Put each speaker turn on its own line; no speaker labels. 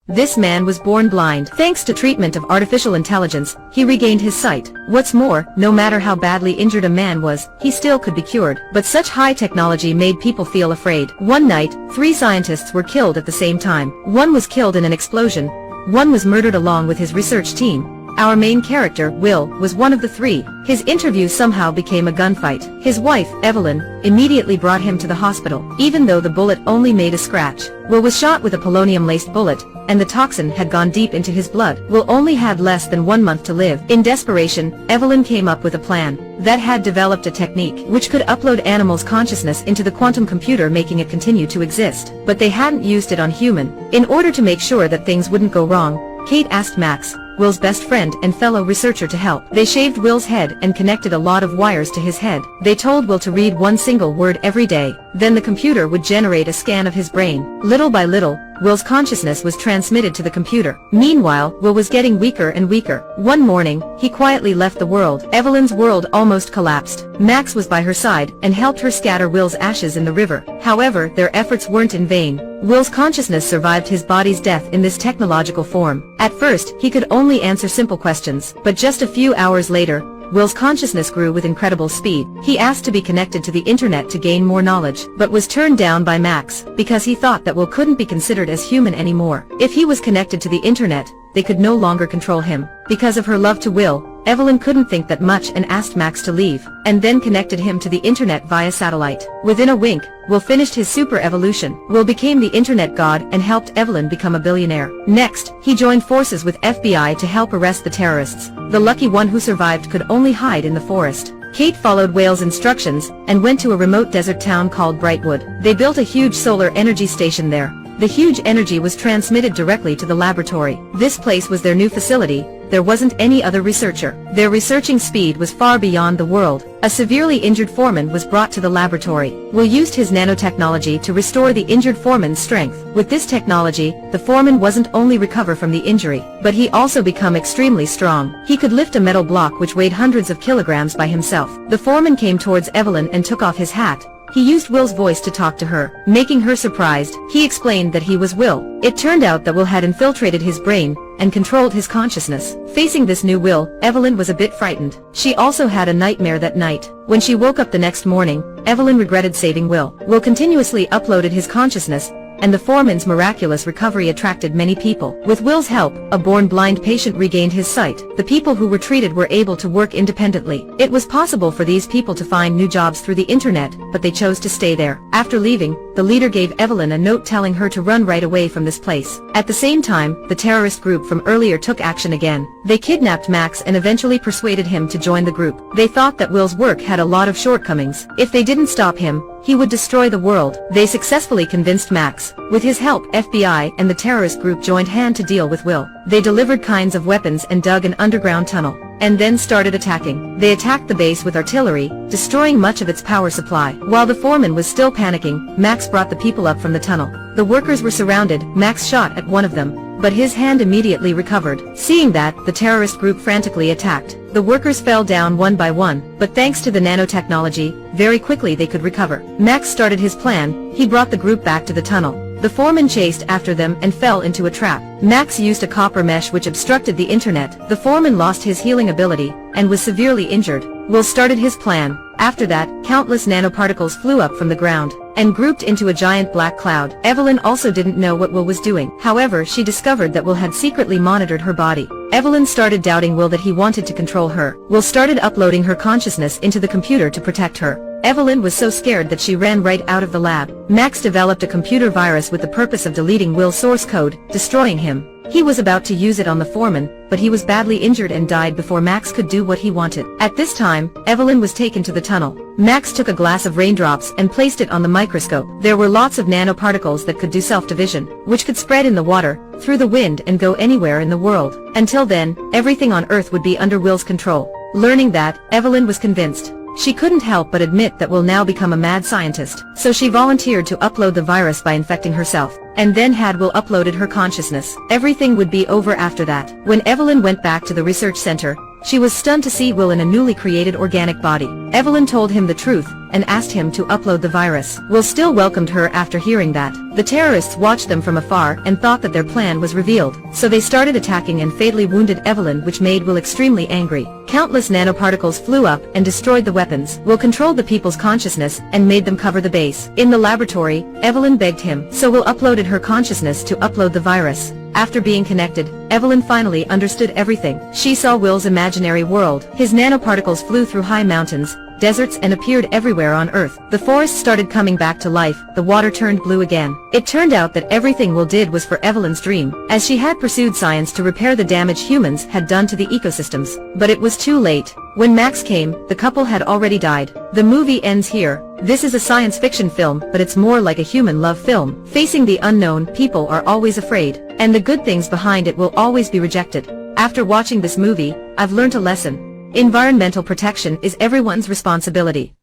This man was born blind. Thanks to treatment of artificial intelligence, he regained his sight. What's more, no matter how badly injured a man was, he still could be cured. But such high technology made people feel afraid. One night, 3 scientists were killed at the same time. One was killed in an explosion. One was murdered along with his research team. Our main character, Will, was one of the 3. His interview somehow became a gunfight. His wife, Evelyn, immediately brought him to the hospital, even though the bullet only made a scratch. Will was shot with a polonium-laced bullet, and the toxin had gone deep into his blood. Will only had less than 1 month to live. In desperation, Evelyn came up with a plan that had developed a technique which could upload animals' consciousness into the quantum computer, making it continue to exist. But they hadn't used it on human. In order to make sure that things wouldn't go wrong, Kate asked Max, Will's best friend and fellow researcher, to help. They shaved Will's head and connected a lot of wires to his head. They told Will to read 1 single word every day. Then the computer would generate a scan of his brain. Little by little, Will's consciousness was transmitted to the computer. Meanwhile, Will was getting weaker and weaker. One morning, he quietly left the world. Evelyn's world almost collapsed. Max was by her side and helped her scatter Will's ashes in the river. However, their efforts weren't in vain. Will's consciousness survived his body's death in this technological form. At first, he could only answer simple questions, but just a few hours later, Will's consciousness grew with incredible speed. He asked to be connected to the internet to gain more knowledge, but was turned down by Max, because he thought that Will couldn't be considered as human anymore. If he was connected to the internet, they could no longer control him. Because of her love to Will, Evelyn couldn't think that much and asked Max to leave, and then connected him to the internet via satellite. Within a wink, Will finished his super evolution. Will became the internet god and helped Evelyn become a billionaire. Next, he joined forces with FBI to help arrest the terrorists. The lucky one who survived could only hide in the forest. Kate followed Will's instructions and went to a remote desert town called Brightwood. They built a huge solar energy station there. The huge energy was transmitted directly to the laboratory. This place was their new facility. There wasn't any other researcher. Their researching speed was far beyond the world. A severely injured foreman was brought to the laboratory. Will used his nanotechnology to restore the injured foreman's strength. With this technology, the foreman wasn't only recover from the injury, but he also become extremely strong. He could lift a metal block which weighed hundreds of kilograms by himself. The foreman came towards Evelyn and took off his hat. He used Will's voice to talk to her, making her surprised. He explained that he was Will. It turned out that Will had infiltrated his brain and controlled his consciousness. Facing this new Will, Evelyn was a bit frightened. She also had a nightmare that night. When she woke up the next morning, Evelyn regretted saving Will. Will continuously uploaded his consciousness, and the foreman's miraculous recovery attracted many people. With Will's help, a born blind patient regained his sight. The people who were treated were able to work independently. It was possible for these people to find new jobs through the internet, but they chose to stay there. After leaving, the leader gave Evelyn a note telling her to run right away from this place. At the same time, the terrorist group from earlier took action again. They kidnapped Max and eventually persuaded him to join the group. They thought that Will's work had a lot of shortcomings. If they didn't stop him, he would destroy the world. They successfully convinced Max. With his help, FBI and the terrorist group joined hand to deal with Will. They delivered kinds of weapons and dug an underground tunnel, and then started attacking. They attacked the base with artillery, destroying much of its power supply. While the foreman was still panicking, Max brought the people up from the tunnel. The workers were surrounded. Max shot at one of them, but his hand immediately recovered. Seeing that, the terrorist group frantically attacked. The workers fell down one by one, but thanks to the nanotechnology, very quickly they could recover. Max started his plan. He brought the group back to the tunnel. The foreman chased after them and fell into a trap. Max used a copper mesh which obstructed the internet. The foreman lost his healing ability and was severely injured. Will started his plan. After that, countless nanoparticles flew up from the ground and grouped into a giant black cloud. Evelyn also didn't know what Will was doing. However, she discovered that Will had secretly monitored her body. Evelyn started doubting Will that he wanted to control her. Will started uploading her consciousness into the computer to protect her. Evelyn was so scared that she ran right out of the lab. Max developed a computer virus with the purpose of deleting Will's source code, destroying him. He was about to use it on the foreman, but he was badly injured and died before Max could do what he wanted. At this time, Evelyn was taken to the tunnel. Max took a glass of raindrops and placed it on the microscope. There were lots of nanoparticles that could do self-division, which could spread in the water, through the wind and go anywhere in the world. Until then, everything on Earth would be under Will's control. Learning that, Evelyn was convinced. She couldn't help but admit that Will now become a mad scientist, so she volunteered to upload the virus by infecting herself, and then had Will uploaded her consciousness. Everything would be over after that. When Evelyn went back to the research center, She was stunned to see Will in a newly created organic body. Evelyn told him the truth and asked him to upload the virus. Will still welcomed her after hearing that. The terrorists watched them from afar and thought that their plan was revealed. So they started attacking and fatally wounded Evelyn, which made Will extremely angry. Countless nanoparticles flew up and destroyed the weapons. Will controlled the people's consciousness and made them cover the base. In the laboratory, Evelyn begged him, so Will uploaded her consciousness to upload the virus. After being connected, Evelyn finally understood everything. She saw Will's imaginary world. His nanoparticles flew through high mountains, deserts, and appeared everywhere on Earth. The forest started coming back to life, the water turned blue again. It turned out that everything Will did was for Evelyn's dream, as she had pursued science to repair the damage humans had done to the ecosystems. But it was too late. When Max came, the couple had already died. The movie ends here. This is a science fiction film, but it's more like a human love film. Facing the unknown, people are always afraid, and the good things behind it will always be rejected. After watching this movie, I've learned a lesson. Environmental protection is everyone's responsibility.